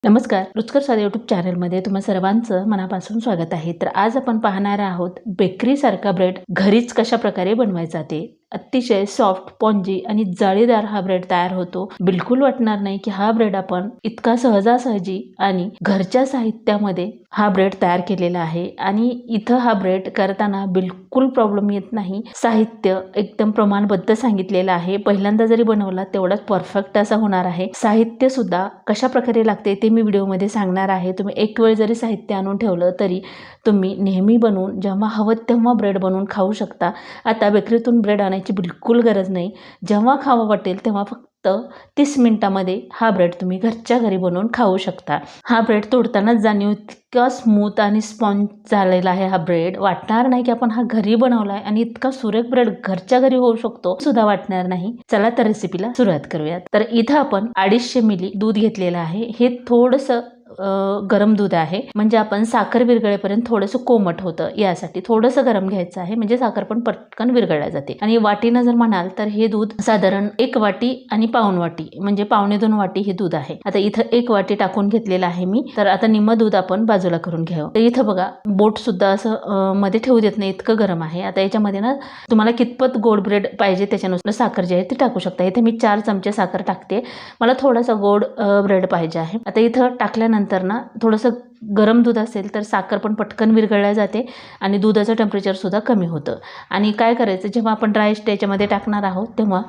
नमस्कार, रुचकर स्वाद यूट्यूब चॅनलमध्ये तुम्हा सर्वांचं मनापासून स्वागत आहे। तर आज आपण पाहणार आहोत बेकरीसारखा ब्रेड घरीच कशा प्रकारे बनवायचा ते। अतिशय सॉफ्ट, स्पॉन्जी आणि जाळीदार हा ब्रेड तयार होतो। बिलकुल वाटणार नाही की हा ब्रेड आपण इतका सहजासहजी आणि घरच्या साहित्यामध्ये हा ब्रेड तयार केलेला आहे आणि इथं हा ब्रेड करताना बिलकुल प्रॉब्लेम येत नाही। साहित्य एकदम प्रमाणबद्ध सांगितलेलं आहे। पहिल्यांदा जरी बनवला तेवढाच परफेक्ट असा होणार आहे। साहित्य सुद्धा कशा प्रकारे लागते ते मी व्हिडिओमध्ये सांगणार आहे। तुम्ही एक वेळ जरी साहित्य आणून ठेवलं तरी तुम्ही नेहमी बनवून जेव्हा हवं तेव्हा ब्रेड बनवून खाऊ शकता। आता बेकरीतून ब्रेड आणायची बिलकुल गरज नाही। जेव्हा खावं वाटेल तेव्हा फक्त 30 मिनिटांमध्ये हा ब्रेड तुम्ही घरच्या घरी बनवून खाऊ शकता। हा ब्रेड तोडतानाच जाणीव इतका स्मूथ आणि स्पॉन्ज झालेला आहे हा ब्रेड। वाटणार नाही की आपण हा घरी बनवलाय आणि इतका सुरेख ब्रेड घरच्या घरी होऊ शकतो सुद्धा वाटणार नाही। चला तर रेसिपीला सुरुवात करूयात। तर इथं आपण 250 मिली दूध घेतलेलं आहे। हे थोडंसं गरम दूध आहे, म्हणजे आपण साखर विरघळेपर्यंत थोडंसं कोमट होतं यासाठी थोडंसं गरम घ्यायचं आहे, म्हणजे साखर पण पटकन विरघळल्या जाते। आणि वाटीनं जर म्हणाल तर हे दूध साधारण 1 वाटी आणि पाऊण वाटी म्हणजे 1.25 वाटी हे दूध आहे। आता इथं 1 वाटी टाकून घेतलेलं आहे मी। तर आता निम्म दूध आपण बाजूला करून घ्यावं। तर इथं बघा बोट सुद्धा असं मध्ये ठेवू देत नाही, इतकं गरम आहे। आता याच्यामध्ये ना तुम्हाला कितपत गोड ब्रेड पाहिजे त्याच्यानुसार साखर जी आहे ती टाकू शकता। इथे मी 4 चमचे साखर टाकते, मला थोडासा गोड ब्रेड पाहिजे आहे। आता इथं टाकल्यानंतर ना थोडंसं गरम दूध असेल तर साखर पण पटकन विरघळल्या जाते आणि दुधाचं टेम्परेचर सुद्धा कमी होतं। आणि काय करायचं, जेव्हा आपण ड्राय इस्ट याच्यामध्ये टाकणार आहोत तेव्हा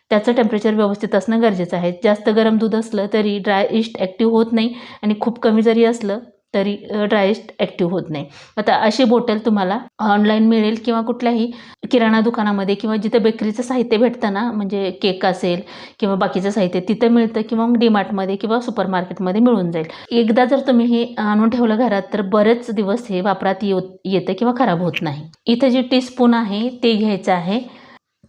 त्याचं टेम्परेचर व्यवस्थित असणं गरजेचं आहे। जास्त गरम दूध असलं तरी ड्राय इस्ट ॲक्टिव्ह होत नाही आणि खूप कमी जरी असलं तरी ड्राय इस्ट ॲक्टिव्ह होत नाही। आता अशी बॉटल तुम्हाला ऑनलाईन मिळेल किंवा कुठल्याही किराणा दुकानामध्ये किंवा जिथे बेकरीचं साहित्य भेटतं ना, म्हणजे केक असेल किंवा बाकीचं साहित्य तिथं मिळतं किंवा मग डीमार्टमध्ये किंवा सुपरमार्केटमध्ये मिळून जाईल। एकदा जर तुम्ही हे आणून ठेवलं घरात तर बरेच दिवस हे वापरात येतं किंवा खराब होत नाही। इथं जे टीस्पून आहे ते घ्यायचं आहे।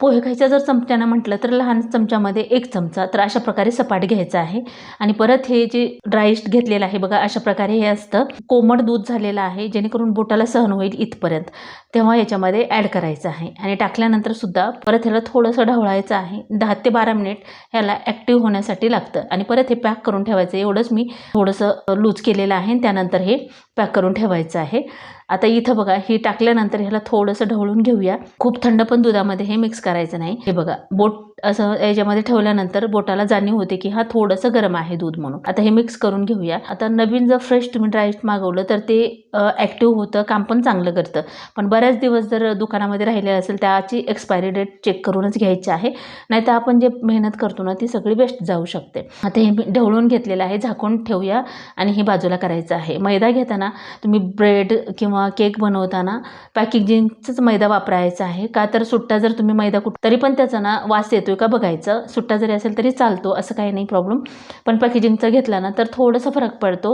पोहे खायचा जर चमच्यानं म्हटलं तर लहान चमच्यामध्ये 1 चमचा, तर अशा प्रकारे सपाट घ्यायचं आहे। आणि परत हे जे ड्राय इस्ट घेतलेलं आहे बघा, अशा प्रकारे हे असतं। कोमट दूध झालेलं आहे जेणेकरून बोटाला सहन होईल इथपर्यंत, तेव्हा याच्यामध्ये ॲड करायचं आहे। आणि टाकल्यानंतर सुद्धा परत ह्याला थोडंसं ढवळायचं आहे। 10 ते 12 मिनिट ह्याला ॲक्टिव्ह होण्यासाठी लागतं। आणि परत हे पॅक करून ठेवायचं। एवढंच मी थोडंसं लूज केलेलं आहे आणि त्यानंतर हे पॅक करून ठेवायचं आहे। आता इथं बघा हे टाकल्यानंतर ह्याला थोडंसं ढवळून घेऊया। खूप थंड पण दुधामध्ये हे मिक्स करायचं नाही। हे बघा बोट असं याच्यामध्ये ठेवल्यानंतर बोटाला जाणीव होते की हा थोडंसं गरम आहे दूध म्हणून। आता हे मिक्स करून घेऊया। आता नवीन जर फ्रेश तुम्ही ड्राय इस्ट मागवलं तर ते ॲक्टिव्ह होतं, काम पण चांगलं करतं। पण बऱ्याच दिवस जर दुकानामध्ये राहिले असेल त्याची एक्सपायरी डेट चेक करूनच घ्यायची आहे, नाहीतर आपण जे मेहनत करतो ना ती सगळी वेस्ट जाऊ शकते। आता हे ढवळून घेतलेलं आहे, झाकून ठेवूया आणि हे बाजूला करायचं आहे। मैदा घेताना तुम्ही ब्रेड किंवा केक बनवताना पॅकेजिंगचाच मैदा वापरायचा आहे, का तर सुट्टा जर तुम्ही मैदा तरी पण त्याचा ना वास येतोय का बघायचं। सुट्टा जरी असेल तरी चालतो, असं काही नाही प्रॉब्लेम, पण पॅकेजिंगचा घेतला ना तर थोडासा फरक पडतो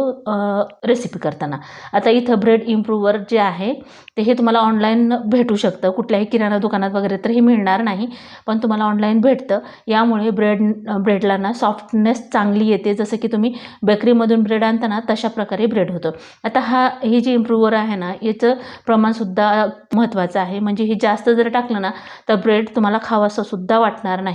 रेसिपी करताना। आता इथं ब्रेड इम्प्रूव्हर जे आहे ते हे तुम्हाला ऑनलाईन भेटू शकतं, कुठल्याही किराणा दुकानात वगैरे तर हे मिळणार नाही, पण तुम्हाला ऑनलाईन भेटतं। यामुळे ब्रेडला ना सॉफ्टनेस चांगली येते, जसं की तुम्ही बेकरीमधून ब्रेड आणताना तशा प्रकारे ब्रेड होतं। आता हे जे इम्प्रूव्हर आहे ना याचं प्रमाणसुद्धा महत्त्वाचं आहे, म्हणजे हे जास्त जर टाकलं ना तर ब्रेड तुम्हाला खावंसं सुद्धा वाटणार नाही।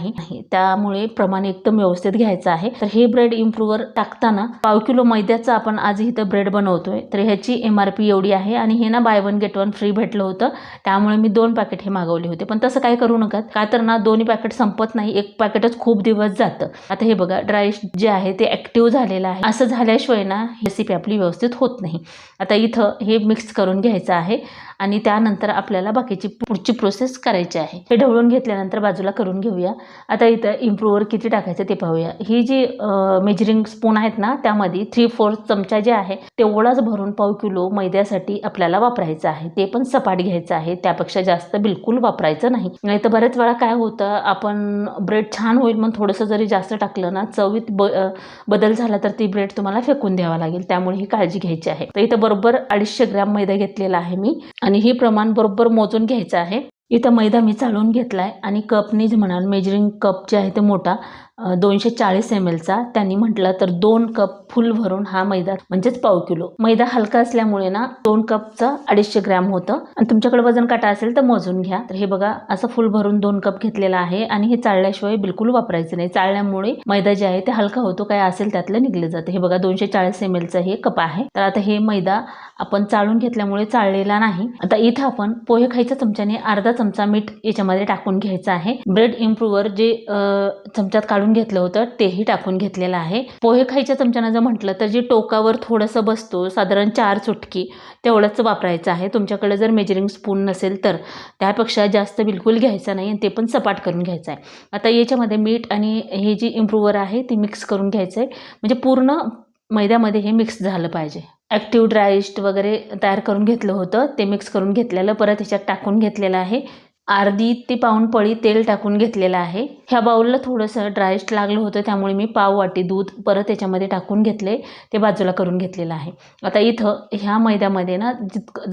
त्यामुळे प्रमाण एकदम व्यवस्थित घ्यायचं आहे। तर हे ब्रेड इम्प्रूव्हर टाकताना 1/2 किलो मैद्याचं आपण आज इथं ब्रेड बनवतोय, तर ह्याची MRP एवढी आहे। आणि हे ना बाय 1 गेट 1 फ्री भेटलं होतं, त्यामुळे मी 2 पॅकेट हे मागवले होते। पण तसं काय करू नका, का तर ना दोन्ही पॅकेट संपत नाही, एक पॅकेटच खूप दिवस जातं। आता हे बघा ड्राय इस्ट जे आहे ते ॲक्टिव्ह झालेलं आहे, असं झाल्याशिवाय ना रेसिपी आपली व्यवस्थित होत नाही। आता इथं हे मिक्स करून घ्यायचं आहे आणि त्यानंतर आपल्याला बाकीची पुढची प्रोसेस करायची आहे। हे ढवळून घेतल्यानंतर बाजूला करून घेऊया। आता इथं इम्प्रूव्हर किती टाकायचं ते पाहूया। ही जी मेजरिंग स्पून आहेत ना त्यामध्ये 3/4 चमचा जे आहे तेवढाच भरून 1/2 किलो मैद्यासाठी आपल्याला वापरायचं आहे। ते पण सपाट घ्यायचं आहे, त्यापेक्षा जास्त बिलकुल वापरायचं नाही। नाही तर बऱ्याच वेळा काय होतं, आपण ब्रेड छान होईल म्हणून थोडंसं जरी जास्त टाकलं ना चवीत बदल झाला तर ती ब्रेड तुम्हाला फेकून द्यावा लागेल, त्यामुळे ही काळजी घ्यायची आहे। तर इथं बरोबर 250 ग्रॅम मैदा घेतलेला आहे मी आणि हे प्रमाण बरोबर मोजून घ्यायचं आहे। इथं मैदा मी चाळून घेतलाय आणि कपनीच म्हणाल, मेजरिंग कप जे आहे ते मोठा 240 ml चा. त्यांनी म्हटलं तर 2 कप फुल भरून हा मैदा म्हणजेच पाव किलो. मैदा हलका असल्यामुळे ना 2 कपचा 250 ग्रॅम होतं. आणि तुमच्याकडे वजन काटा असेल तर मोजून घ्या. तर हे बघा असं फुल भरून 2 कप घेतलेला आहे आणि हे चाळल्याशिवाय बिलकुल वापरायचं नाही. चाळल्यामुळे मैदा जे आहे ते हलका होतो, काय असेल त्यातलं निघलं जातं. हे बघा 240 ml चा हे कप आहे. तर आता हे मैदा आपण चाळून घेतल्यामुळे चाळलेला नाही. आता इथं आपण पोहे खायच्या चमच्याने अर्धा चमचा मीठ याच्यामध्ये टाकून घ्यायचं आहे. ब्रेड इम्प्रूव्हर जे चमच्यात काढून घेतलं होतं तेही टाकून घेतलेलं आहे. पोहे खायच्या चमच्यानं जर म्हटलं तर जे टोकावर थोडंसं बसतो साधारण 4 चुटकी तेवढंच वापरायचं आहे. तुमच्याकडे जर मेजरिंग स्पून नसेल तर त्यापेक्षा जास्त बिलकुल घ्यायचं नाही आणि ते पण सपाट करून घ्यायचं आहे. आता याच्यामध्ये मीठ आणि हे जे इम्प्रूव्हर आहे ते मिक्स करून घ्यायचं आहे. म्हणजे पूर्ण मैद्यामध्ये हे मिक्स झालं पाहिजे. ॲक्टिव्ह ड्राय इस्ट वगैरे तयार करून घेतलं होतं ते मिक्स करून घेतलेलं परत ह्याच्यात टाकून घेतलेलं आहे. अर्धी ते पाऊण पळी तेल टाकून घेतलेलं आहे. ह्या बाउलला थोडंसं ड्राय इस्ट लागलं होतं त्यामुळे मी पाव वाटी दूध परत त्याच्यामध्ये टाकून घेतले, ते बाजूला करून घेतलेलं आहे. आता इथं ह्या मैद्यामध्ये ना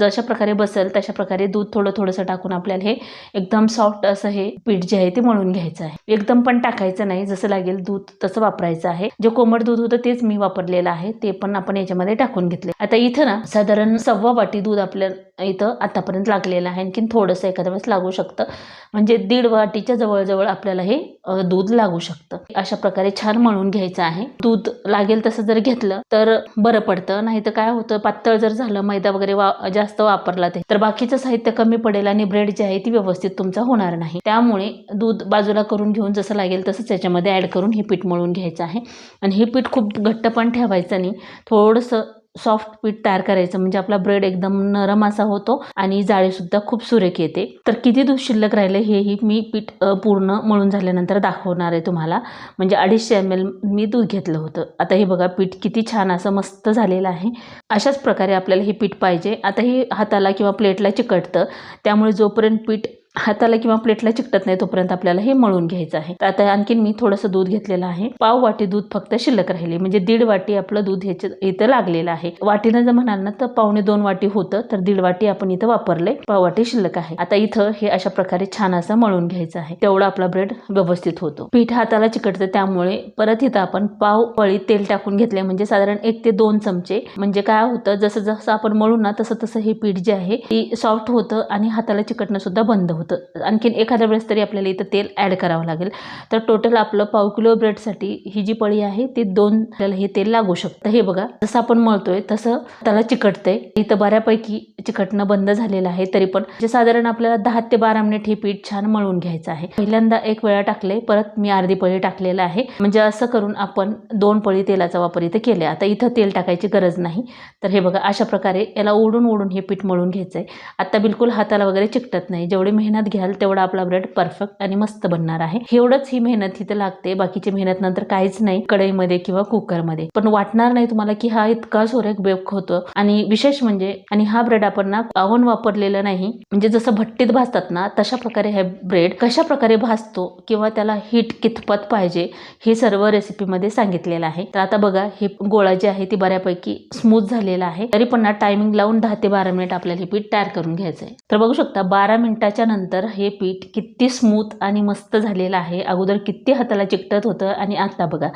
जशा प्रकारे बसेल तशा प्रकारे दूध थोडंसं टाकून आपल्याला हे एकदम सॉफ्ट असं हे पीठ जे आहे ते मळून घ्यायचं आहे. एकदम पण टाकायचं नाही, जसं लागेल दूध तसं वापरायचं आहे. जे कोमट दूध होतं तेच मी वापरलेलं आहे, ते पण आपण याच्यामध्ये टाकून घेतले. आता इथं ना साधारण 1.25 वाटी दूध आपल्याला इथं आतापर्यंत लागलेलं आहे. आणखीन थोडंसं एखाद्या वेळेस लागू शकतं, म्हणजे 1.5 वाटीच्या जवळ आपल्याला हे दूध लागू शकतं. अशा प्रकारे छान मळून घ्यायचं आहे. दूध लागेल तसं जर घेतलं तर बरं पडतं, नाही तर काय होतं पातळ जर झालं मैदा वगैरे जास्त वापरला तर बाकीचं साहित्य कमी पडेल आणि ब्रेड जे आहे ती व्यवस्थित तुमचा होणार नाही. त्यामुळे दूध बाजूला करून घेऊन जसं लागेल तसंच याच्यामध्ये ॲड करून हे पीठ मळून घ्यायचं आहे. आणि हे पीठ खूप घट्ट पण ठेवायचं नाही, थोडंसं सॉफ्ट पीठ तयार करायचं, म्हणजे आपला ब्रेड एकदम नरम असा होतो आणि जाळीसुद्धा खूप सुरेख येते. तर किती दूध शिल्लक राहिले हेही मी पीठ पूर्ण मळून झाल्यानंतर दाखवणार आहे तुम्हाला. म्हणजे 250 ml मी दूध घेतलं होतं. आता हे बघा पीठ किती छान असं मस्त झालेलं आहे. अशाच प्रकारे आपल्याला हे पीठ पाहिजे. आता हे हाताला किंवा प्लेटला चिकटतं, त्यामुळे जोपर्यंत पीठ हाताला किंवा प्लेटला चिकटत नाही तोपर्यंत आपल्याला हे मळून घ्यायचं आहे. तर आता आणखीन मी थोडंसं दूध घेतलेलं आहे. पाव वाटी दूध फक्त शिल्लक राहिले, म्हणजे 1.5 वाटी आपलं दूध इथं लागलेलं आहे. वाटीनं जर म्हणाल ना तर 1.25 वाटी होतं, तर 1.5 वाटी आपण इथं वापरले, पाव वाटी शिल्लक आहे. आता इथं हे अशा प्रकारे छान असं मळून घ्यायचं आहे, तेवढा आपला ब्रेड व्यवस्थित होतो. पीठ हाताला चिकटतं त्यामुळे परत इथं आपण पाव पळी तेल टाकून घेतले, म्हणजे साधारण 1 ते 2 चमचे. म्हणजे काय होतं जसं आपण मळू ना तसं हे पीठ जे आहे ते सॉफ्ट होतं आणि हाताला चिकटणं सुद्धा बंद होतं. आणखीन एखाद्या वेळेस तरी आपल्याला इथं तेल ॲड करावं लागेल. तर टोटल आपलं पाव किलो ब्रेडसाठी ही जी पळी आहे ती 2 आपल्याला हे तेल लागू शकतं. हे बघा जसं आपण मळतोय तसं त्याला चिकटतंय. इथं बऱ्यापैकी चिकटणं बंद झालेलं आहे, तरी पण साधारण आपल्याला 10 ते 12 मिनिट हे पीठ छान मळून घ्यायचं आहे. पहिल्यांदा 1 वेळा टाकले, परत मी अर्धी पळी टाकलेलं आहे, म्हणजे असं करून आपण 2 पळी तेलाचा वापर इथं केला. आता इथं तेल टाकायची गरज नाही. तर हे बघा अशा प्रकारे याला ओढून हे पीठ मळून घ्यायचंय. आता बिलकुल हाताला वगैरे चिकटत नाही. जेवढी मेहनत घ्याल तेवढा आपला ब्रेड परफेक्ट आणि मस्त बनणार आहे. एवढंच ही मेहनत इथं लागते, बाकीची मेहनत नंतर काहीच नाही कढईमध्ये किंवा कुकरमध्ये. पण वाटणार नाही तुम्हाला की हा इतका सुरेख बेक होतो. आणि विशेष म्हणजे आणि हा ब्रेड आपण ना ओव्हन वापरलेलं नाही, म्हणजे जसं भट्टीत भाजतात ना तशा प्रकारे हे ब्रेड कशा प्रकारे भाजतो किंवा त्याला हीट कितपत पाहिजे हे सर्व रेसिपीमध्ये सांगितलेलं आहे. तर आता बघा हे गोळा जे आहे ती बऱ्यापैकी स्मूथ झालेला आहे, तरी पण ना टायमिंग लावून 10 ते 12 मिनिट आपल्याला हे पीठ तयार करून घ्यायचं आहे. तर बघू शकता 12 मिनिटाच्या नंतर हे पीठ किती स्मूथ आणि मस्त झालेलं आहे. अगोदर किती हाताला चिकटत होतं आणि आता बघा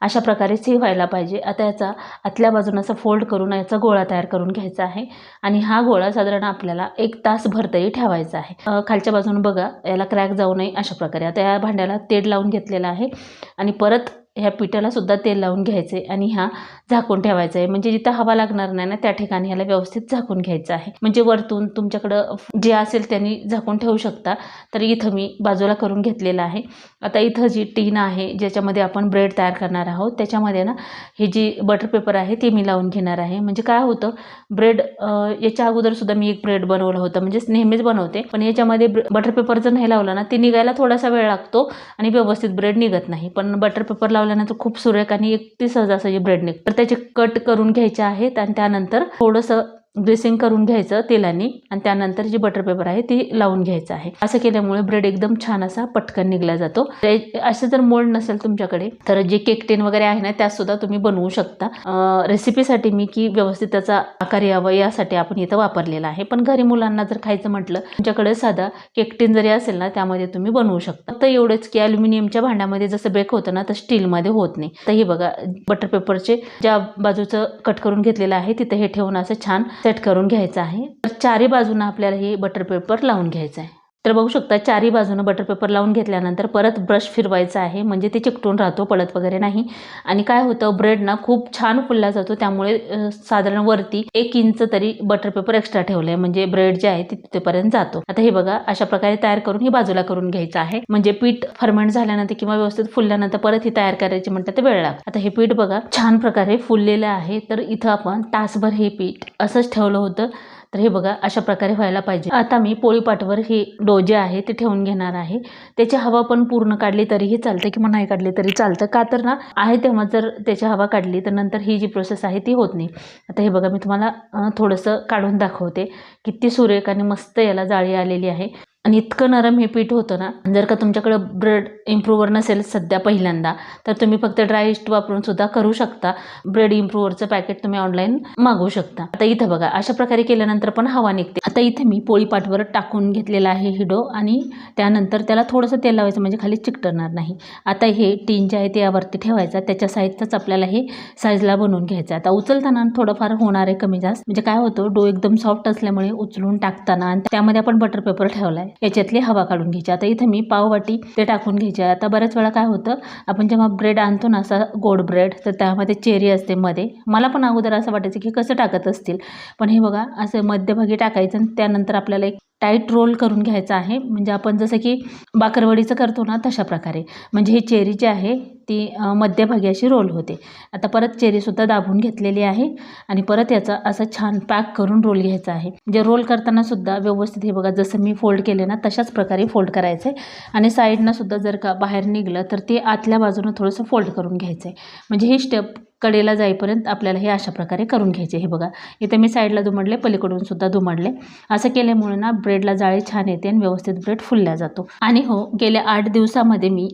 अशा प्रकारेच हे व्हायला पाहिजे. आता याचा आतल्या बाजून असं फोल्ड करून याचा गोळा तयार करून घ्यायचा आहे आणि हा गोळा साधारण आपल्याला 1 तासभर तरी ठेवायचा आहे. खालच्या बाजून बघा याला क्रॅक जाऊ नये अशा प्रकारे. आता या भांड्याला तेल लावून घेतलेलं आहे आणि परत ह्या पिठाला सुद्धा तेल लावून घ्यायचे आणि हा झाकून ठेवायचा आहे, म्हणजे जिथं हवा लागणार नाही ना त्या ठिकाणी ह्याला व्यवस्थित झाकून घ्यायचं आहे. म्हणजे वरतून तुमच्याकडं जे असेल त्यांनी झाकून ठेवू शकता. तर इथं मी बाजूला करून घेतलेलं आहे. आता इथं जी टीन आहे ज्याच्यामध्ये आपण ब्रेड तयार करणार आहोत त्याच्यामध्ये ना हे जी बटर पेपर आहे ते मी लावून घेणार आहे. म्हणजे काय होतं ब्रेड याच्या अगोदर सुद्धा मी एक ब्रेड बनवलं होतं, म्हणजे नेहमीच बनवते, पण याच्यामध्ये बटर पेपर जर नाही लावला ना ते निघायला थोडासा वेळ लागतो आणि व्यवस्थित ब्रेड निघत नाही. पण बटर पेपर लावल्यानंतर खूप सुरेख आणि एक सहज असं हे ब्रेड निघतं. तर त्याचे कट करून घ्यायचे आहेत आणि त्यानंतर थोडंसं ग्रेसिंग करून घ्यायचं तेलाने आणि त्यानंतर जी बटर पेपर आहे ती लावून घ्यायचं आहे. असं केल्यामुळे ब्रेड एकदम छान असा पटकन निघला जातो. असं जर मोल्ड नसेल तुमच्याकडे तर जे केक टिन वगैरे आहे ना त्यात सुद्धा तुम्ही बनवू शकता. रेसिपीसाठी मी की व्यवस्थित त्याचा आकार यावा यासाठी आपण इथं वापरलेला आहे. पण घरी मुलांना जर खायचं म्हटलं तुमच्याकडे साधा केक टिन जरी असेल ना त्यामध्ये तुम्ही बनवू शकता. फक्त एवढंच की ॲल्युमिनियमच्या भांड्यामध्ये जसं बेक होतं ना तर स्टीलमध्ये होत नाही. तर हे बघा बटर पेपरचे ज्या बाजूचं कट करून घेतलेलं आहे तिथे हे ठेवून असं छान सेट करून घ्यायचं आहे. तर चारी बाजूनं आपल्याला हे बटर पेपर लावून घ्यायचं आहे. तर बघू शकता चारी बाजूनं बटर पेपर लावून घेतल्यानंतर परत ब्रश फिरवायचा आहे म्हणजे ते चिकटून राहतो, पडत वगैरे नाही. आणि काय होतं ब्रेड ना खूप छान फुलला जातो. त्यामुळे साधारण वरती 1 इंच तरी बटर पेपर एक्स्ट्रा ठेवलं आहे म्हणजे ब्रेड जे आहे ते तिथेपर्यंत जातो. आता हे बघा अशा प्रकारे तयार करून ही बाजूला करून घ्यायचं आहे. म्हणजे पीठ फर्मेंट झाल्यानंतर किंवा व्यवस्थित फुलल्यानंतर परत ही तयार करायची म्हणतात ते वेळ लागतो. आता हे पीठ बघा छान प्रकारे फुललेलं आहे. तर इथं आपण तासभर हे पीठ असंच ठेवलं होतं. तर हे बघा अशा प्रकारे व्हायला पाहिजे. आता मी पोळीपाटवर हे डो जे आहे ते ठेवून घेणार आहे. त्याची हवा पण पूर्ण काढली तरीही चालतं किंवा नाही काढली तरी चालतं. का तर ना आहे तेव्हा जर त्याची हवा काढली तर नंतर ही जी प्रोसेस आहे ती होत नाही. आता हे बघा मी तुम्हाला थोडंसं काढून दाखवते. किती सुरेख आणि मस्त याला जाळी आलेली आहे. आणि इतकं नरम हे पीठ होतं ना. जर का तुमच्याकडे ब्रेड इम्प्रूव्हर नसेल सध्या पहिल्यांदा तर तुम्ही फक्त ड्राय इस्ट वापरून सुद्धा करू शकता. ब्रेड इम्प्रूव्हरचं पॅकेट तुम्ही ऑनलाईन मागवू शकता. आता इथं बघा अशा प्रकारे केल्यानंतर पण हवा निघते. आता इथे मी पोळीपाटवर टाकून घेतलेला आहे ही डो आणि त्यानंतर त्याला थोडंसं तेल लावायचं म्हणजे खाली चिकटणार नाही. आता हे टीन जे आहे ते यावरती ठेवायचं. त्याच्या साईजचाच आपल्याला हे साईजला बनवून घ्यायचं. आता उचलताना थोडंफार होणार आहे कमी जास्त. म्हणजे काय होतं डो एकदम सॉफ्ट असल्यामुळे उचलून टाकताना आणि त्यामध्ये आपण बटर पेपर ठेवला आहे याच्यातली हवा काढून घ्यायची. आता इथे मी पाववाटी ते टाकून घ्यायचे. आता बऱ्याच वेळा काय होतं आपण जेव्हा ब्रेड आणतो ना असा गोड ब्रेड तर त्यामध्ये चेरी असते मध्ये. मला पण अगोदर असं वाटायचं की कसं टाकत असतील पण हे बघा असं मध्यभागी टाकायचं आणि त्यानंतर आपल्याला एक टाईट रोल करून घ्यायचा आहे. म्हणजे आपण जसं की बाकरवडीचं करतो ना तशा प्रकारे. म्हणजे ही चेरी जी आहे ती मध्यभागी अशी रोल होते. आता परत चेरीसुद्धा दाबून घेतलेली आहे आणि परत याचा असं छान पॅक करून रोल घ्यायचा आहे. म्हणजे रोल करताना सुद्धा व्यवस्थित हे बघा जसं मी फोल्ड केले ना तशाच प्रकारे फोल्ड करायचं आहे. आणि साईडनं सुद्धा जर का बाहेर निघलं तर ते आतल्या बाजूनं थोडंसं फोल्ड करून घ्यायचं आहे. म्हणजे ही स्टेप कडेला जाईपर्यंत आपल्याला हे अशा प्रकारे करून घ्यायचे. हे बघा इथे मी साईडला दुमडले, पलीकडून सुद्धा दुमडले. असं केल्यामुळे ना ब्रेडला जाळी छान येते आणि व्यवस्थित ब्रेड फुलला जातो. आणि हो गेल्या 8 दिवसामध्ये मी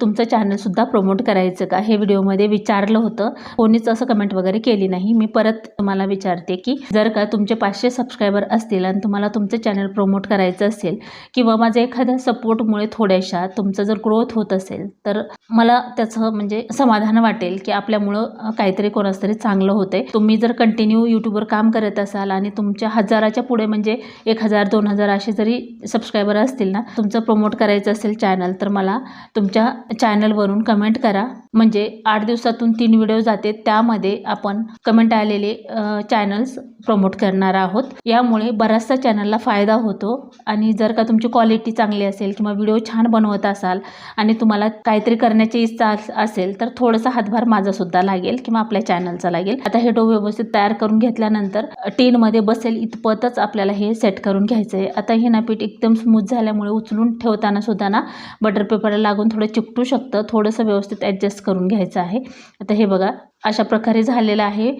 तुमचं चॅनलसुद्धा प्रमोट करायचं का हे व्हिडिओमध्ये विचारलं होतं. कोणीच असं कमेंट वगैरे केली नाही. मी परत तुम्हाला विचारते की जर का तुमचे 500 सबस्क्रायबर असतील आणि तुम्हाला तुमचं चॅनल प्रमोट करायचं असेल किंवा माझं एखाद्या सपोर्टमुळे थोड्याशा तुमचं जर ग्रोथ होत असेल तर मला त्याचं म्हणजे समाधान वाटेल की आपल्यामुळं काहीतरी कोणाच तरी चांगलं होतंय. तुम्ही जर कंटिन्यू यूट्यूबवर काम करत असाल आणि तुमच्या 1000च्या पुढे म्हणजे 1000 2000 असे जरी सबस्क्रायबर असतील ना तुमचं प्रमोट करायचं असेल चॅनल तर मला तुमच्या चॅनलवरून कमेंट करा. म्हणजे 8 दिवसातून 3 व्हिडिओ जाते त्यामध्ये आपण कमेंट आलेले चॅनल्स प्रमोट करणार आहोत. यामुळे बराचसा चॅनलला फायदा होतो. आणि जर का तुमची क्वालिटी चांगली असेल किंवा व्हिडिओ छान बनवत असाल आणि तुम्हाला काहीतरी करण्याची इच्छा असेल तर थोडासा हातभार माझासुद्धा लागेल किंवा आपल्या चॅनलचा लागेल. आता हे डो व्यवस्थित तयार करून घेतल्यानंतर टीनमध्ये बसेल इतपतच आपल्याला हे सेट करून घ्यायचं आहे. आता हे ना पीठ एकदम स्मूथ झाल्यामुळे उचलून ठेवताना सुद्धा ना बटर पेपरला लागून थोडं चिकटू शकतं. थोडंसं व्यवस्थित ॲडजस्ट करून घ्यायचं आहे. आता हे बघा अशा प्रकारे झालेलं आहे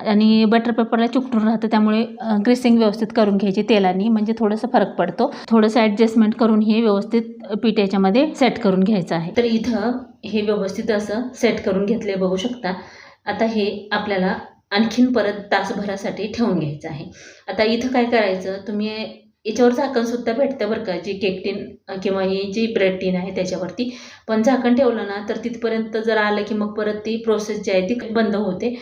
आणि बटर पेपरला चिकटून राहतं त्यामुळे ग्रीसिंग व्यवस्थित करून घ्यायची तेलाने म्हणजे थोडंसं फरक पडतो. थोडंसं ॲडजस्टमेंट करून हे व्यवस्थित पीठ याच्यामध्ये सेट करून घ्यायचं आहे. तर इथं हे व्यवस्थित असं सेट करून घेतले बघू शकता. आता हे आपल्याला आणखीन परत तासभरासाठी ठेवून घ्यायचं आहे. आता इथं काय करायचं तुम्ही याच्यावर झाकणसुद्धा भेटतं बरं का जी केक टीन किंवा ही जी ब्रेड टीन आहे त्याच्यावरती. पण झाकण ठेवलं ना तर तिथपर्यंत जर आलं की मग परत ती प्रोसेस जी आहे ती बंद होते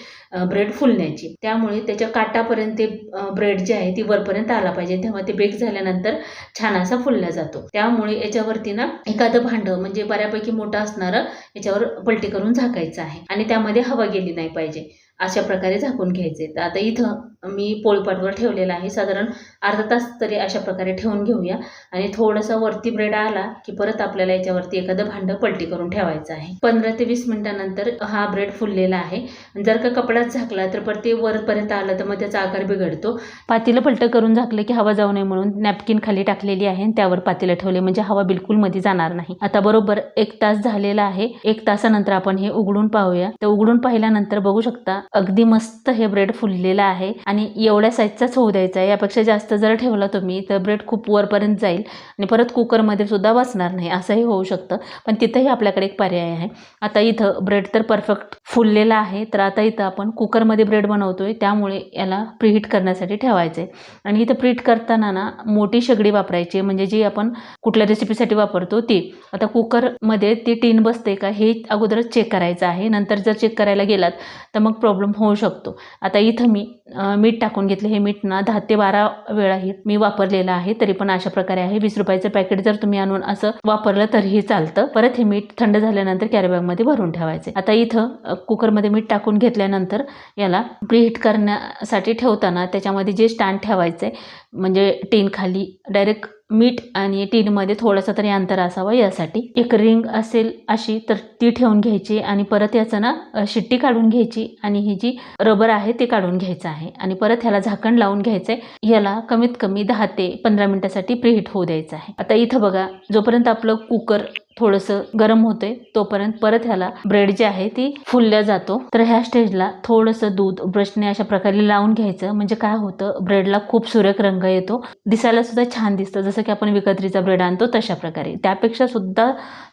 ब्रेड फुलण्याची. त्यामुळे त्याच्या काटापर्यंत ते ब्रेड जे आहे ती वरपर्यंत आला पाहिजे तेव्हा ते बेक झाल्यानंतर छान असा फुलला जातो. त्यामुळे याच्यावरती ना एखादं भांडं म्हणजे बऱ्यापैकी मोठं असणारं याच्यावर पलटी करून झाकायचं आहे आणि त्यामध्ये हवा गेली नाही पाहिजे. अशा प्रकारे झाकून घ्यायचे. तर आता इथं मी पोळपाटवर ठेवलेला आहे. साधारण अर्धा तास तरी अशा प्रकारे ठेवून घेऊया आणि थोडासा वरती ब्रेड आला की परत आपल्याला याच्यावरती एखादं भांडं पलटी करून ठेवायचं आहे. 15 ते 20 मिनिटानंतर हा ब्रेड फुललेला आहे. जर का कपड्यात झाकला तर परत ते वरपर्यंत आलं तर मग त्याचा आकार बिघडतो. पातेलं पलटं करून झाकलं की हवा जाऊ नये म्हणून नॅपकिन खाली टाकलेली आहे आणि त्यावर पातेलं ठेवले म्हणजे हवा बिलकुल मध्ये जाणार नाही. आता बरोबर 1 तास झालेला आहे. 1 तासानंतर आपण हे उघडून पाहूया. तर उघडून पाहिल्यानंतर बघू शकता अगदी मस्त हे ब्रेड फुललेलं आहे आणि एवढ्या साईजचाच होऊ द्यायचा आहे. यापेक्षा जास्त जर ठेवला तुम्ही तर ब्रेड खूप वरपर्यंत जाईल आणि परत कुकरमध्ये सुद्धा बसणार नाही, असंही होऊ शकतं. पण तिथंही आपल्याकडे एक पर्याय आहे. आता इथं ब्रेड तर परफेक्ट फुललेला आहे. तर आता इथं आपण कुकरमध्ये ब्रेड बनवतोय, त्यामुळे याला प्रीहीट करण्यासाठी ठेवायचं आहे. आणि इथं प्रीहीट करताना ना मोठी शेगडी वापरायची, म्हणजे जी आपण कुठल्या रेसिपीसाठी वापरतो ती. आता कुकरमध्ये ती टीन बसते का हे अगोदरच चेक करायचं आहे. नंतर जर चेक करायला गेलात तर मग प्रॉब्लेम होऊ शकतो. आता इथं मी मीठ टाकून घेतले. हे मीठ ना 10 ते 12 वेळा ही मी वापरलेलं आहे. तरी पण अशा प्रकारे आहे. 20 रुपयाचं पॅकेट जर तुम्ही आणून असं वापरलं तरीही चालतं. परत हे मीठ थंड झाल्यानंतर कॅरीबॅगमध्ये भरून ठेवायचे. आता इथं कुकरमध्ये मीठ टाकून घेतल्यानंतर याला प्रीहीट करण्यासाठी ठेवताना त्याच्यामध्ये जे स्टँड ठेवायचं आहे, म्हणजे टीन खाली डायरेक्ट मीठ आणि टीनमध्ये थोडंसं तरी अंतर असावं यासाठी एक रिंग असेल अशी तर ती ठेवून घ्यायची आणि परत याचं ना शिट्टी काढून घ्यायची आणि ही जी रबर आहे ते काढून घ्यायचं आहे आणि परत ह्याला झाकण लावून घ्यायचं आहे. याला कमीत कमी 10 ते 15 मिनिटासाठी प्रीहीट होऊ द्यायचं आहे. आता इथं बघा, जोपर्यंत आपलं कुकर थोडंसं गरम होते तोपर्यंत परत ह्याला ब्रेड जे आहे ती फुलल्या जातो. तर ह्या स्टेजला थोडंसं दूध ब्रशने अशा प्रकारे लावून घ्यायचं, म्हणजे काय होतं ब्रेडला खूप सुरेख रंग येतो, दिसायला सुद्धा छान दिसतं. जसं की आपण विकत्रीचा ब्रेड आणतो तशा प्रकारे, त्यापेक्षा सुद्धा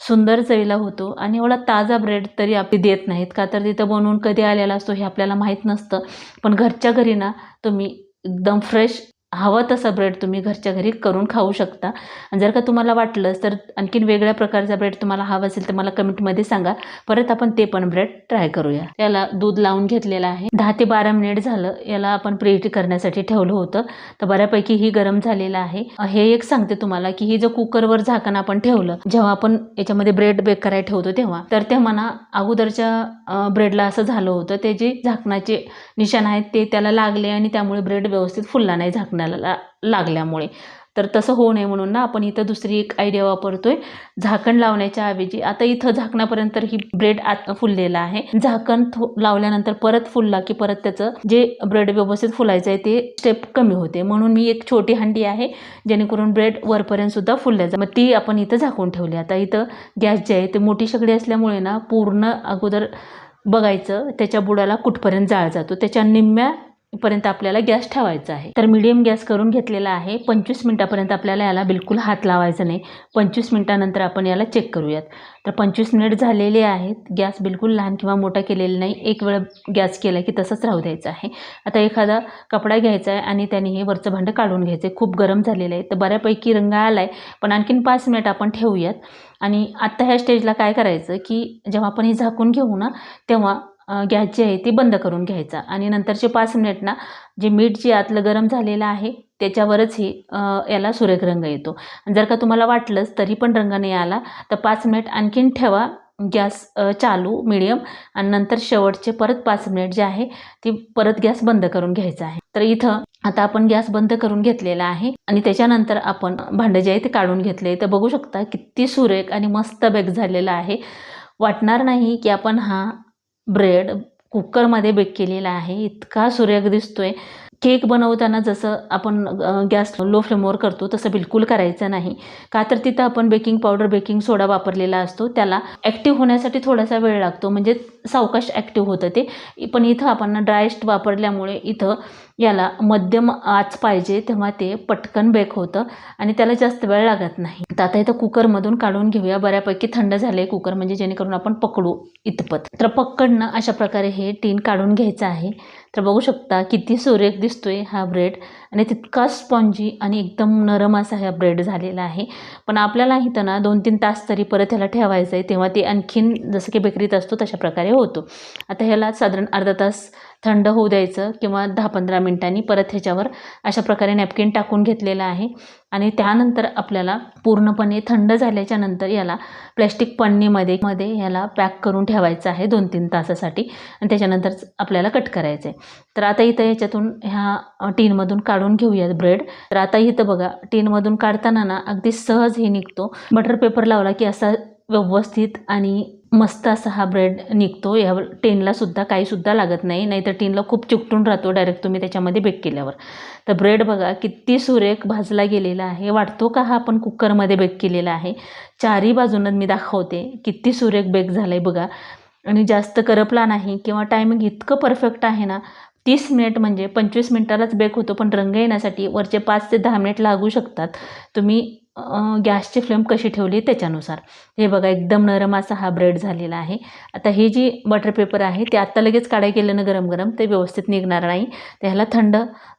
सुंदर चवीला होतो. आणि एवढा ताजा ब्रेड तरी आपली देत नाहीत का, तर तिथं बनवून कधी आलेला असतो हे आपल्याला माहीत नसतं. पण घरच्या घरी ना तुम्ही एकदम फ्रेश हवं तसा ब्रेड तुम्ही घरच्या घरी करून खाऊ शकता. आणि जर का तुम्हाला वाटलंच तर आणखीन वेगळ्या प्रकारचा ब्रेड तुम्हाला हवा असेल तर मला कमेंटमध्ये सांगा, परत आपण ते पण ब्रेड ट्राय करूया. याला दूध लावून घेतलेलं आहे. 10 ते 12 मिनिट झालं याला आपण प्रीहीट करण्यासाठी ठेवलं होतं, तर बऱ्यापैकी ही गरम झालेलं आहे. हे एक सांगते तुम्हाला की ही जर कुकरवर झाकण आपण ठेवलं, जेव्हा आपण याच्यामध्ये ब्रेड बेक करायला ठेवतो तेव्हा, तर तेव्हा ना अगोदरच्या ब्रेडला असं झालं होतं, ते जे झाकणाचे निशाण आहेत ते त्याला लागले आणि त्यामुळे ब्रेड व्यवस्थित फुलला नाही झाकणाला लागल्यामुळे. तर तसं होऊ नये म्हणून ना आपण इथं दुसरी एक आयडिया वापरतोय, झाकण लावण्याच्या ऐवजी. आता इथं झाकणापर्यंत ही ब्रेड आत फुललेला आहे. झाकण लावल्यानंतर परत फुलला की परत त्याचं जे ब्रेड व्यवस्थित फुलायचं आहे ते स्टेप कमी होते, म्हणून मी एक छोटी हंडी आहे जेणेकरून ब्रेड वरपर्यंत सुद्धा फुलल्या जाईल, मग ती आपण इथं झाकून ठेवली. आता इथं गॅस जे आहे ते मोठी शेगडी असल्यामुळे ना पूर्ण अगोदर बघायचं त्याच्या बुडाला कुठपर्यंत जाळ जातो, त्याच्या निम्म्या पर्यंत आपल्याला गॅस ठेवायचा आहे. तर मीडियम गॅस करून घेतलेला आहे. 25 मिनिटापर्यंत आपल्याला याला बिलकुल हात लावायचा नाही. 25 मिनिटानंतर आपण याला चेक करूयात. तर 25 मिनिट झालेले आहेत. गॅस बिलकुल लहान किंवा मोठा केलेला नाही, एक वेळ गॅस केला की तसंच राहू द्यायचं आहे. आता एखादा कपडा घ्यायचा आहे आणि त्याने हे वरचं भांडं काढून घ्यायचं आहे. खूप गरम झालेलं आहे, तर बऱ्यापैकी रंग आला आहे, पण आणखीन 5 मिनिट आपण ठेवूयात. आणि आत्ता ह्या स्टेजला काय करायचं की जेव्हा आपण हे झाकून घेऊ ना तेव्हा गॅस जे आहे ती बंद करून घ्यायचा आणि नंतरचे 5 मिनिट ना जे मीठ जे आतलं गरम झालेलं आहे त्याच्यावरच ही याला सुरेख रंग येतो. जर का तुम्हाला वाटलंच तरी पण रंग नाही आला तर 5 मिनिट आणखीन ठेवा गॅस चालू मीडियम, आणि नंतर शेवटचे परत 5 मिनिट जे आहे ती परत गॅस बंद करून घ्यायचा आहे. तर इथं आता आपण गॅस बंद करून घेतलेला आहे आणि त्याच्यानंतर आपण भांडं जे आहे ते काढून घेतले. तर बघू शकता किती सुरेख आणि मस्त बेक झालेला आहे. वाटणार नाही की आपण हा ब्रेड कुकरमध्ये बेक केलेला आहे, इतका सुरेख दिसतोय. केक बनवताना जसं आपण गॅस लो फ्लेमवर करतो तसं बिलकुल करायचं नाही, का तर तिथं आपण बेकिंग पावडर बेकिंग सोडा वापरलेला असतो, त्याला ॲक्टिव्ह होण्यासाठी थोडासा वेळ लागतो, म्हणजे सावकाश ॲक्टिव्ह होतं ते. पण इथं आपण ड्रायस्ट वापरल्यामुळे इथं याला मध्यम आच पाहिजे तेव्हा ते पटकन बेक होतं आणि त्याला जास्त वेळ लागत नाही. तर आता इथं कुकरमधून काढून घेऊया. बऱ्यापैकी थंड झालं आहे कुकर, म्हणजे जेणेकरून आपण पकडू इतपत. तर पकडणं अशा प्रकारे हे टीन काढून घ्यायचं आहे. तर बघू शकता किती सुरेख दिसतोय हा ब्रेड आणि तितका स्पॉन्जी आणि एकदम नरम असा हा ब्रेड झालेला आहे. पण आपल्याला इथं ना 2-3 तास तरी परत ह्याला ठेवायचं आहे, तेव्हा ते आणखीन जसं की बेकरीत असतो तशा प्रकारे होतो. आता ह्याला साधारण अर्धा तास थंड होऊ द्यायचं किंवा 10-15 मिनिटांनी परत ह्याच्यावर अशा प्रकारे नॅपकिन टाकून घेतलेलं आहे. आणि त्यानंतर आपल्याला पूर्णपणे थंड झाल्याच्या नंतर याला प्लॅस्टिक पन्नीमध्ये ह्याला पॅक करून ठेवायचं आहे 2-3 तासासाठी आणि त्याच्यानंतर आपल्याला कट करायचं आहे. तर आता इथं याच्यातून ह्या टीनमधून काढून घेऊयात ब्रेड. तर आता इथं बघा टीनमधून काढताना ना अगदी सहज हे निघतो. बटर पेपर लावला की असा व्यवस्थित आणि मस्त असा हा ब्रेड निघतो. या टीनला सुद्धा काही सुद्धा लागत नाही, नाहीतर टीनला खूप चिकटून राहतो डायरेक्ट तुम्ही त्याच्यामध्ये बेक केल्यावर. तर ब्रेड बघा किती सुरेख भाजला गेलेला आहे. वाटतो का हा आपण कुकरमध्ये बेक केलेला आहे. चारही बाजूनं मी दाखवते किती सुरेख बेक झालं आहे बघा. आणि जास्त करपला नाही किंवा टायमिंग इतकं परफेक्ट आहे ना, 30 मिनिट म्हणजे 25 मिनिटालाच बेक होतो, पण रंग येण्यासाठी वरचे 5 ते 10 मिनिट लागू शकतात. तुम्ही गॅसची फ्लेम कशी ठेवली त्याच्यानुसार. हे बघा एकदम नरम असा हा ब्रेड झालेला आहे. आता ही जी बटर पेपर आहे ते आत्ता लगेच काढाय केल्यानं गरम गरम ते व्यवस्थित निघणार नाही. तर ह्याला थंड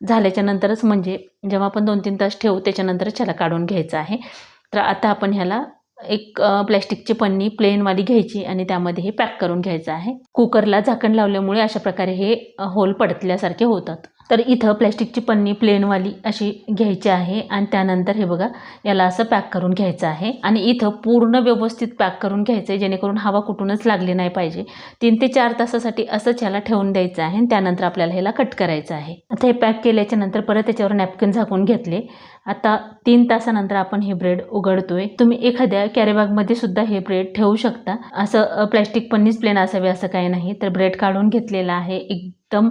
झाल्याच्या नंतरच म्हणजे जेव्हा आपण 2-3 तास ठेवू त्याच्यानंतरच ह्याला काढून घ्यायचं आहे. तर आता आपण ह्याला एक प्लॅस्टिकची पन्नी प्लेनवाली घ्यायची आणि त्यामध्ये हे पॅक करून घ्यायचं आहे. कुकरला झाकण लावल्यामुळे अशा प्रकारे हे होल पडतल्यासारखे होतात. तर इथं प्लॅस्टिकची पन्नी प्लेनवाली अशी घ्यायची आहे आणि त्यानंतर हे बघा याला असं पॅक करून घ्यायचं आहे आणि इथं पूर्ण व्यवस्थित पॅक करून घ्यायचं आहे, जेणेकरून हवा कुठूनच लागली नाही पाहिजे. 3 ते 4 तासासाठी असंच ह्याला ठेवून द्यायचं आहे आणि त्यानंतर आपल्याला ह्याला कट करायचं आहे. आता हे पॅक केल्याच्या नंतर परत त्याच्यावर नॅपकिन झाकून घेतले. आता 3 तासानंतर आपण हे ब्रेड उघडतोय. तुम्ही एखाद्या कॅरीबॅगमध्ये सुद्धा हे ब्रेड ठेवू शकता. असं प्लॅस्टिक पन्नीच प्लेन असावे असं काही नाही. तर ब्रेड काढून घेतलेला आहे. एकदम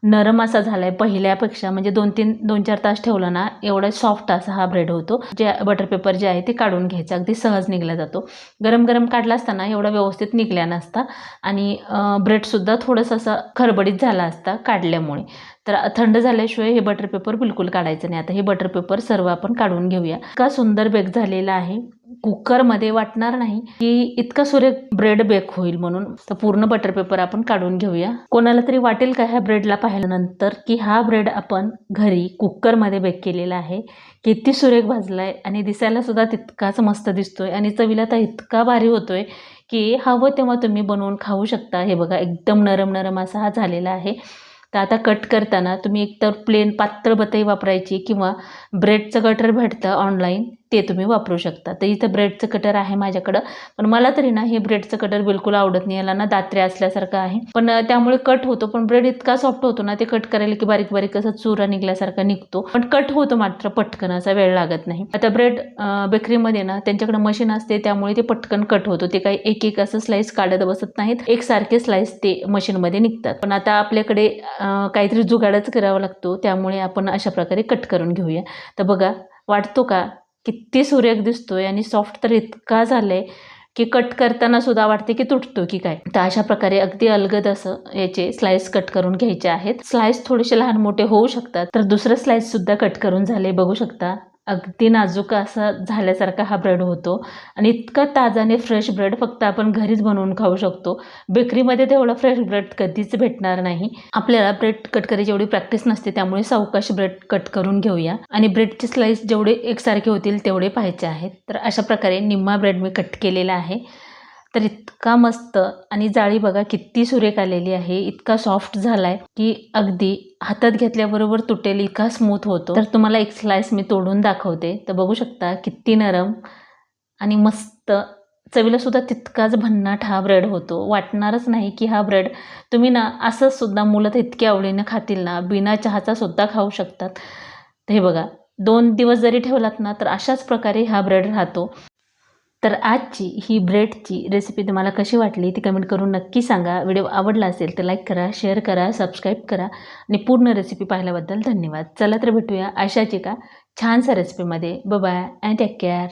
नरम असा झाला आहे पहिल्यापेक्षा, म्हणजे 2-4 तास ठेवलं ना एवढा सॉफ्ट असा हा ब्रेड होतो. जे बटर पेपर जे आहे ते काढून घ्यायचं, अगदी सहज निघला जातो. गरम गरम काढला असताना एवढा व्यवस्थित निघला नसता आणि ब्रेडसुद्धा थोडंसं असं खरबडीत झाला असता काढल्यामुळे. तर थंड झाल्याशिवाय हे बटर पेपर बिलकुल काढायचं नाही. आता हे बटर पेपर सर्व आपण काढून घेऊया. इतका सुंदर बेक झालेला आहे. कुकरमध्ये वाटणार नाही की इतका सुरेख ब्रेड बेक होईल म्हणून. तर पूर्ण बटर पेपर आपण काढून घेऊया. कोणाला तरी वाटेल का ह्या ब्रेडला पाहिल्यानंतर की हा ब्रेड आपण घरी कुकरमध्ये बेक केलेला आहे. किती सुरेख भाजलाय आणि दिसायला सुद्धा तितकाच मस्त दिसतोय आणि चवीला तर इतका भारी होतोय की हवं तेव्हा तुम्ही बनवून खाऊ शकता. हे बघा एकदम नरम नरम असा हा झालेला आहे. तर आता कट करताना तुम्ही एकतर प्लेन पातळ बतई वापरायची किंवा ब्रेडचं कटर भेटतं ऑनलाईन ते तुम्ही वापरू शकता. तर इथं ब्रेडचं कटर आहे माझ्याकडं, पण मला तरी ना हे ब्रेडचं कटर बिलकुल आवडत नाही. याला ना दात्र्या असल्यासारखं आहे, पण त्यामुळे कट होतो. पण ब्रेड इतका सॉफ्ट होतो ना ते कट करायला की बारीक बारीक असं चुरा निघल्यासारखा निघतो, पण कट होतो मात्र पटकन, असा वेळ लागत नाही. आता ब्रेड बेकरीमध्ये ना त्यांच्याकडे मशीन असते त्यामुळे ते पटकन कट होतो. ते काही एक एक असं स्लाईस काढत बसत नाहीत, एकसारखे स्लाईस ते मशीनमध्ये निघतात. पण आता आपल्याकडे काहीतरी जुगाडच करावा लागतो, त्यामुळे आपण अशा प्रकारे कट करून घेऊया. तर बघा वाटतो का किती सुरेख दिसतोय आणि सॉफ्ट तर इतका झालाय की कट करताना सुद्धा वाटते की तुटतो की काय. तर अशा प्रकारे अगदी अलगद असं याचे स्लाइस कट करून घ्यायचे आहेत. स्लाइस थोडेसे लहान मोठे होऊ शकतात. तर दुसरं स्लाइस सुद्धा कट करून झाले, बघू शकता. अगदी नाजूक असा झाल्यासारखा हा ब्रेड होतो आणि इतका ताजा आणि फ्रेश ब्रेड फक्त आपण घरीच बनवून खाऊ शकतो. बेकरीमध्ये तेवढा फ्रेश ब्रेड कधीच भेटणार नाही. आपल्याला ब्रेड कट करायची एवढी प्रॅक्टिस नसते, त्यामुळे सावकाश ब्रेड कट करून घेऊया आणि ब्रेडचे स्लाइस जेवढे एकसारखे होतील तेवढे पाहायचे आहेत. तर अशा प्रकारे निम्मा ब्रेड मी कट केलेला आहे. तर इतका मस्त आणि जाळी बघा किती सुरेख आलेली आहे. इतका सॉफ्ट झालाय की अगदी हातात घेतल्याबरोबर तुटेल इतका स्मूथ होतो. तर तुम्हाला एक स्लाइस मी तोडून दाखवते. तर बघू शकता किती नरम आणि मस्त, चवीला सुद्धा तितकाच भन्नाट हा ब्रेड होतो. वाटणारच नाही की हा ब्रेड तुम्ही ना असंच सुद्धा, मुलं तर इतक्या आवडीनं खातील ना, बिना चहाचा सुद्धा खाऊ शकतात. तर हे बघा 2 दिवस जरी ठेवलात ना तर अशाच प्रकारे हा ब्रेड राहतो. तर आजची ही ब्रेडची रेसिपी तुम्हाला कशी वाटली ती कमेंट करून नक्की सांगा. व्हिडिओ आवडला असेल तर लाईक करा, शेअर करा, सबस्क्राईब करा आणि पूर्ण रेसिपी पाहिल्याबद्दल धन्यवाद. चला तर भेटूया अशाच एका छानशा रेसिपीमध्ये. Bye bye and take care.